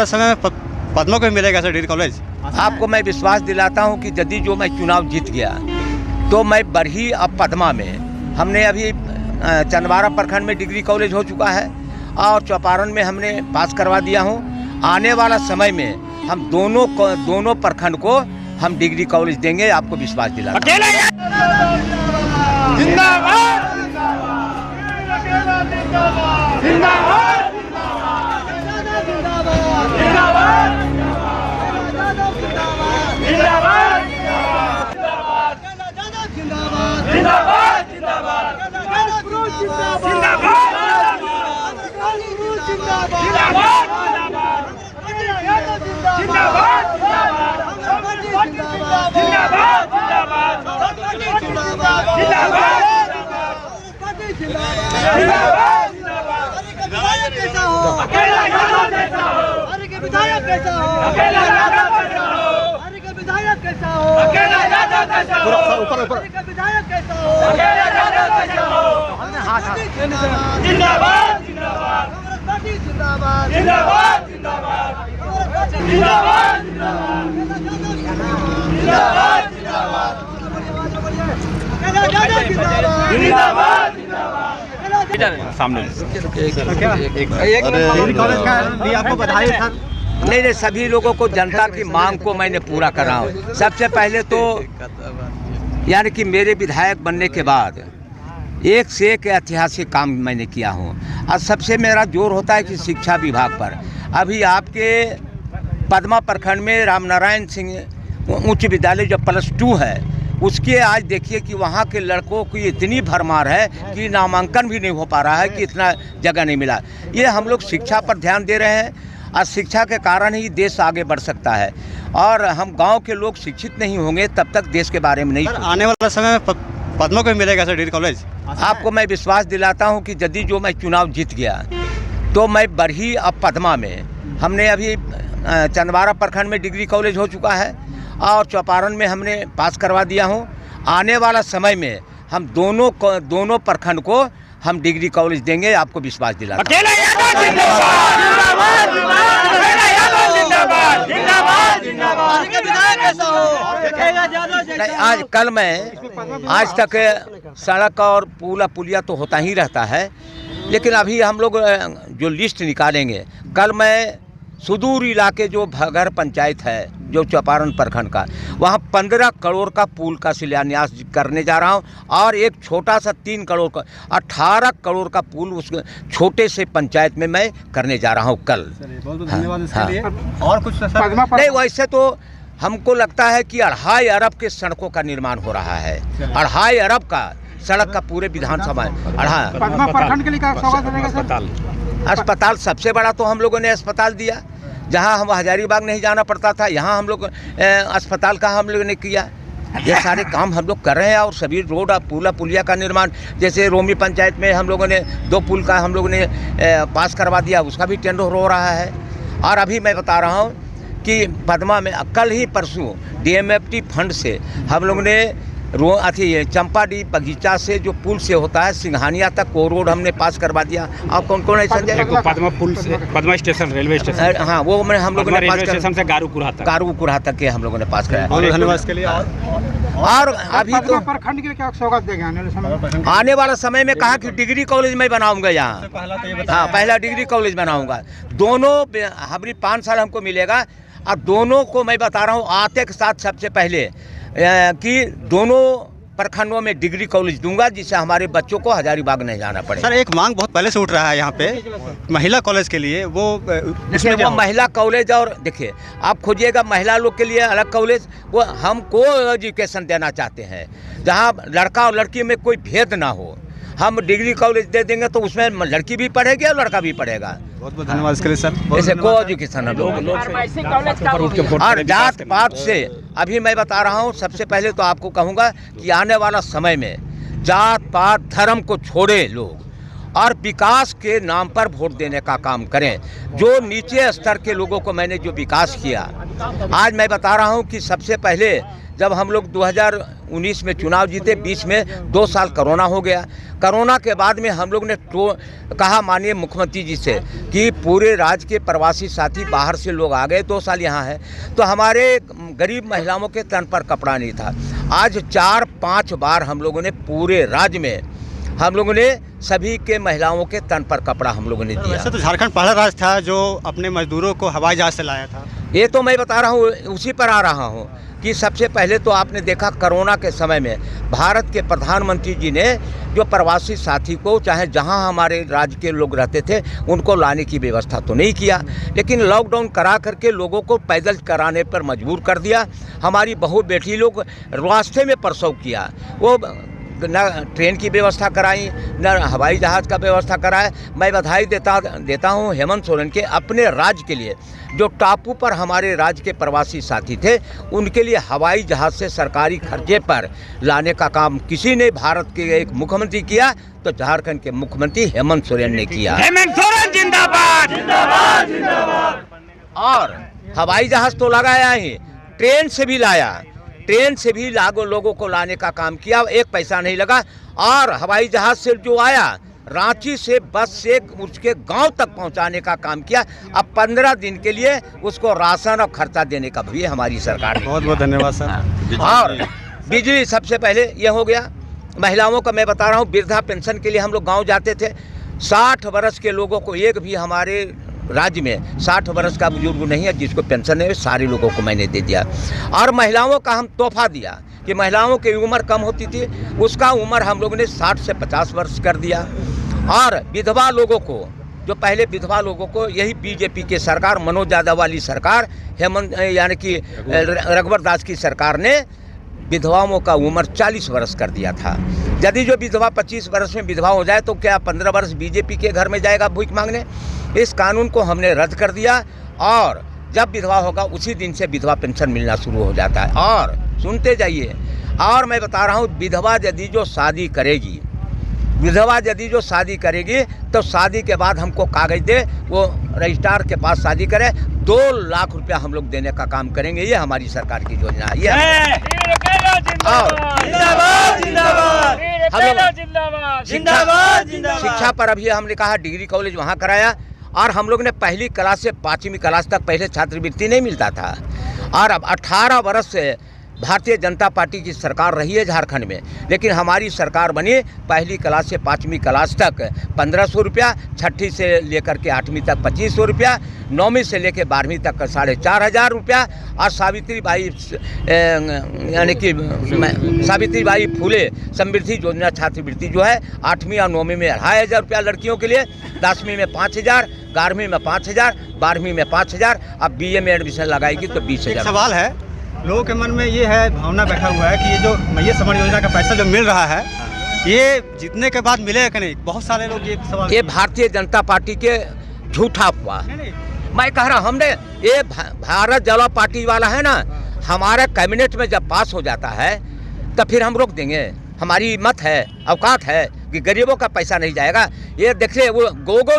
समय में पद्मों को मिलेगा सर डिग्री कॉलेज? आपको मैं विश्वास दिलाता हूं कि यदि जो मैं चुनाव जीत गया तो मैं बरही अब पद्मा में हमने अभी चंदवारा प्रखंड में डिग्री कॉलेज हो चुका है और चौपारण में हमने पास करवा दिया हूं। आने वाला समय में हम दोनों प्रखंड को हम डिग्री कॉलेज देंगे, आपको विश्वास दिलाता सामने आपको बधाई सर। नहीं, सभी लोगों को जनता की मांग को मैंने पूरा करा हूँ। सबसे पहले तो यानी कि मेरे विधायक बनने के बाद एक से एक ऐतिहासिक काम मैंने किया हूँ और सबसे मेरा जोर होता है कि शिक्षा विभाग पर। अभी आपके पद्मा प्रखंड में रामनारायण सिंह उच्च विद्यालय जो +2 है उसके आज देखिए कि वहाँ के लड़कों की इतनी भरमार है कि नामांकन भी नहीं हो पा रहा है कि इतना जगह नहीं मिला। ये हम लोग शिक्षा पर ध्यान दे रहे हैं और शिक्षा के कारण ही देश आगे बढ़ सकता है और हम गांव के लोग शिक्षित नहीं होंगे तब तक देश के बारे में नहीं। आने वाला समय में पद्मों को मिलेगा सर डिग्री कॉलेज? आपको मैं विश्वास दिलाता हूं कि यदि जो मैं चुनाव जीत गया तो मैं बरही अब पद्मा में हमने अभी चंदवारा प्रखंड में डिग्री कॉलेज हो चुका है और चौपारण में हमने पास करवा दिया हूं। आने वाला समय में हम दोनों प्रखंड को हम डिग्री कॉलेज देंगे, आपको विश्वास दिलाता हूं। आज कल मैं आज तक सड़क और पुलिया तो होता ही रहता है, लेकिन अभी हम लोग जो लिस्ट निकालेंगे कल मैं सुदूर इलाके जो भगर पंचायत है जो चौपारण प्रखंड का, वहाँ 15 करोड़ का पुल का शिलान्यास करने जा रहा हूँ और एक छोटा सा 3 करोड़ का 18 करोड़ का पुल उस छोटे से पंचायत में मैं करने जा रहा हूँ कल। और कुछ नहीं, वैसे तो हमको लगता है कि 2.5 अरब के सड़कों का निर्माण हो रहा है। 2.5 अरब का सड़क का पूरे विधानसभा प्रखंड के लिए अस्पताल सबसे बड़ा तो हम लोगों ने अस्पताल दिया, जहां हम हजारीबाग नहीं जाना पड़ता था यहां हम लोग अस्पताल का हम लोगों ने किया। ये सारे काम हम लोग कर रहे हैं और सभी रोड और पुलिया का निर्माण, जैसे रोमी पंचायत में हम लोगों ने 2 पुल का हम लोगों ने पास करवा दिया, उसका भी टेंडर हो रहा है। और अभी मैं बता रहा हूँ कि पद्मा में कल ही परसों DMFT फंड से हम लोगों ने चंपाडी बगीचा से जो पुल से होता है सिंघानिया तक वो रोड हमने पास करवा दिया। आप कौन कौन है संजय? पद्मा पुल से पद्मा स्टेशन रेलवे स्टेशन, हाँ वो मैंने हम लोगों ने पास स्टेशन से गारूकुरा तक के हम लोगों ने पास कराया। धन्यवाद के लिए। और अभी तो प्रखंड के लिए क्या सौगात देंगे आने वाला समय में कहा कि डिग्री कॉलेज मैं बनाऊंगा यहाँ। हाँ, पहला डिग्री कॉलेज बनाऊंगा। दोनों हमारी 5 साल हमको मिलेगा और दोनों को मैं बता रहा हूँ आते के साथ सबसे पहले कि दोनों प्रखंडों में डिग्री कॉलेज दूंगा जिससे हमारे बच्चों को हजारीबाग नहीं जाना पड़े। सर एक मांग बहुत पहले से उठ रहा है यहाँ पे महिला कॉलेज के लिए, वो महिला कॉलेज और देखिए आप खोजिएगा महिला लोग के लिए अलग कॉलेज, वो हम को एजुकेशन देना चाहते हैं जहाँ लड़का और लड़की में कोई भेद ना हो। हम डिग्री कॉलेज दे देंगे तो उसमें लड़की भी पढ़ेगी और लड़का भी पढ़ेगा। बहुत बहुत धन्यवाद इसके लिए सर। जैसे को एजुकेशन और जात पात से अभी मैं बता रहा हूँ, सबसे पहले तो आपको कहूँगा कि आने वाला समय में जात पात धर्म को छोड़े लोग और विकास के नाम पर वोट देने का काम करें। जो नीचे स्तर के लोगों को मैंने जो विकास किया, आज मैं बता रहा हूं कि सबसे पहले जब हम लोग 2019 में चुनाव जीते, 20 में 2 साल कोरोना हो गया। कोरोना के बाद में हम लोग ने कहा माननीय मुख्यमंत्री जी से कि पूरे राज्य के प्रवासी साथी बाहर से लोग आ गए, 2 साल यहाँ है, तो हमारे गरीब महिलाओं के तन पर कपड़ा नहीं था। आज 4-5 बार हम लोगों ने पूरे राज्य में हम लोगों ने सभी के महिलाओं के तन पर कपड़ा हम लोगों ने दिया। वैसे तो झारखंड पहला राज्य था जो अपने मजदूरों को हवाई जहाज से लाया था। ये तो मैं बता रहा हूँ, उसी पर आ रहा हूँ कि सबसे पहले तो आपने देखा कोरोना के समय में भारत के प्रधानमंत्री जी ने जो प्रवासी साथी को, चाहे जहां हमारे राज्य के लोग रहते थे, उनको लाने की व्यवस्था तो नहीं किया, लेकिन लॉकडाउन करा करके लोगों को पैदल कराने पर मजबूर कर दिया। हमारी बहू बेटी लोग रास्ते में प्रसव किया, वो न ट्रेन की व्यवस्था कराई, न हवाई जहाज़ का व्यवस्था कराए। मैं बधाई देता हूँ हेमंत सोरेन के अपने राज्य के लिए, जो टापू पर हमारे राज्य के प्रवासी साथी थे, उनके लिए हवाई जहाज़ से सरकारी खर्चे पर लाने का काम किसी ने भारत के एक मुख्यमंत्री किया तो झारखंड के मुख्यमंत्री हेमंत सोरेन ने किया। हेमंत सोरेन जिंदाबाद जिंदाबाद जिंदाबाद। और हवाई जहाज़ तो लगाया ही, ट्रेन से भी लाया, ट्रेन से भी लोगों को लाने का काम किया, एक पैसा नहीं लगा। और हवाई जहाज से जो आया, रांची से बस से उसके गांव तक पहुंचाने का काम किया। अब 15 दिन के लिए उसको राशन और खर्चा देने का भी हमारी सरकार ने। बहुत बहुत धन्यवाद सर। और बिजली सबसे पहले ये हो गया। महिलाओं का मैं बता रहा हूँ, वृद्धा पेंशन के लिए हम लोग गाँव जाते थे, 60 वर्ष के लोगों को, एक भी हमारे राज्य में 60 वर्ष का बुजुर्ग नहीं है जिसको पेंशन है, सारे लोगों को मैंने दे दिया। और महिलाओं का हम तोहफा दिया कि महिलाओं की उम्र कम होती थी, उसका उम्र हम लोगों ने 60 से 50 वर्ष कर दिया। और विधवा लोगों को, जो पहले विधवा लोगों को यही बीजेपी की सरकार, मनोज यादव वाली सरकार, हेमंत यानी कि रघुवर दास की सरकार ने विधवाओं का उम्र 40 वर्ष कर दिया था। यदि जो विधवा 25 वर्ष में विधवा हो जाए तो क्या 15 वर्ष बीजेपी के घर में जाएगा भीख मांगने? इस कानून को हमने रद्द कर दिया और जब विधवा होगा उसी दिन से विधवा पेंशन मिलना शुरू हो जाता है। और सुनते जाइए, और मैं बता रहा हूँ, विधवा यदि जो शादी करेगी, विधवा यदि जो शादी करेगी तो शादी के बाद हमको कागज दे, वो रजिस्ट्रार के पास शादी करे, 2 लाख रुपया हम लोग देने का काम करेंगे। ये हमारी सरकार की योजना है। ये शिक्षा पर अभी हमने कहा डिग्री कॉलेज वहाँ कराया, और हम लोग ने पहली क्लास से 5वीं क्लास तक पहले छात्रवृत्ति नहीं मिलता था। और अब 18 वर्ष से भारतीय जनता पार्टी की सरकार रही है झारखंड में, लेकिन हमारी सरकार बनी, पहली क्लास से 5वीं क्लास तक 1500 रुपया, 6ठी से लेकर के 8वीं तक 2500 रुपया, 9वीं से लेकर 12वीं तक 4500 रुपया, और सावित्रीबाई यानी कि सावित्रीबाई फुले समृद्धि योजना छात्रवृत्ति जो है 8वीं और 9वीं में 2500 रुपया लड़कियों के लिए, 10वीं में 5000, 11वीं में 5000, 12वीं में 5000, अब BA में एडमिशन लगाएगी तो 20,000। सवाल है, लोगों के मन में ये है, भावना बैठा हुआ है कि ये जो मैया सम्मान योजना का पैसा जो मिल रहा है, ये जीतने के बाद मिलेगा कि नहीं? बहुत सारे लोग ये सवाल, ये भारतीय जनता पार्टी के झूठा हुआ। मैं कह रहा, हमने ये भारत जनता पार्टी वाला है ना, हमारे कैबिनेट में जब पास हो जाता है तो फिर हम रोक देंगे। हमारी हिम्मत है, औकात है कि गरीबों का पैसा नहीं जाएगा। ये देखिए, वो गोगो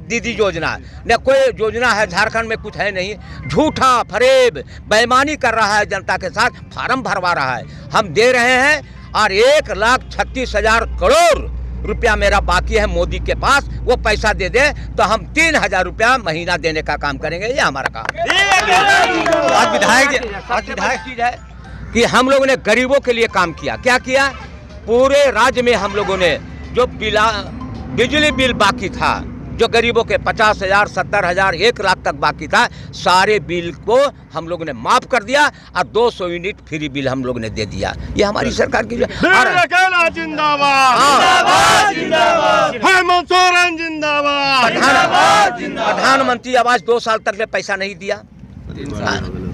दीदी योजना न कोई योजना है झारखंड में, कुछ है नहीं, झूठा फरेब बेईमानी कर रहा है जनता के साथ, फार्म भरवा रहा है। हम दे रहे हैं, और 1,36,000 करोड़ रुपया मेरा बाकी है मोदी के पास, वो पैसा दे दे तो हम 3,000 रुपया महीना देने का काम करेंगे। ये हमारा काम। आज विधायक चीज है कि हम लोगों ने गरीबों के लिए काम किया। क्या किया? पूरे राज्य में हम लोगों ने जो बिजली बिल बाकी था, जो गरीबों के 50,000, 70,000, 1 लाख तक बाकी था, सारे बिल को हम लोगों ने माफ कर दिया, और 200 यूनिट फ्री बिल हम लोग ने दे दिया। ये हमारी सरकार की प्रधानमंत्री आवास 2 साल तक ले पैसा नहीं दिया,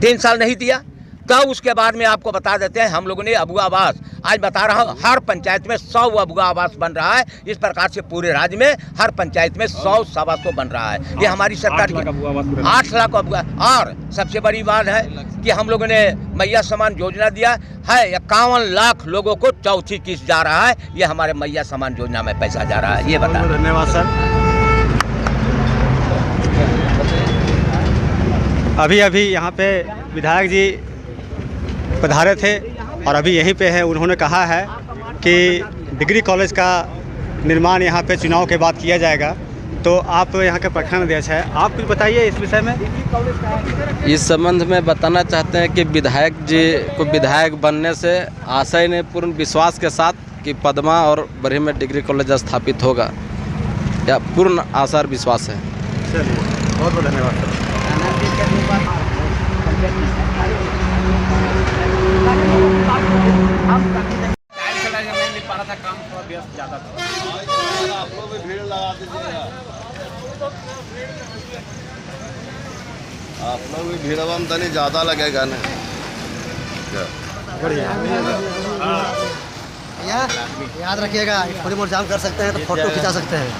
3 साल नहीं दिया। तो उसके बाद में आपको बता देते हैं, हम लोगों ने अबुआ आवास, आज बता रहा हूँ, हर पंचायत में 100 अबुआ आवास बन रहा है। इस प्रकार से पूरे राज्य में हर पंचायत में 100 सवा 100 बन रहा है। ये हमारी सरकार की 8 लाख अबुआ। और सबसे बड़ी बात है कि हम लोगों ने मैया सम्मान योजना दिया है, 51 लाख लोगों को चौथी किस्त जा रहा है। ये हमारे मैया सम्मान योजना में पैसा जा रहा है। ये बता। धन्यवाद सर। अभी यहाँ पे विधायक जी पधारे थे और अभी यहीं पे है। उन्होंने कहा है कि डिग्री कॉलेज का निर्माण यहाँ पे चुनाव के बाद किया जाएगा। तो आप यहाँ के प्रखंड अध्यक्ष हैं, आप कुछ बताइए इस विषय में। इस संबंध में बताना चाहते हैं कि विधायक जी को विधायक बनने से आशय ने पूर्ण विश्वास के साथ कि पदमा और बरही में डिग्री कॉलेज स्थापित होगा, या पूर्ण आशा और विश्वास है। चलिए, बहुत बहुत धन्यवाद सर। आप लोग भी भीड़ तनी ज़्यादा लगेगा ना। याद रखिएगा, थोड़ी बहुत जाम कर सकते हैं तो फोटो खिंचा सकते हैं।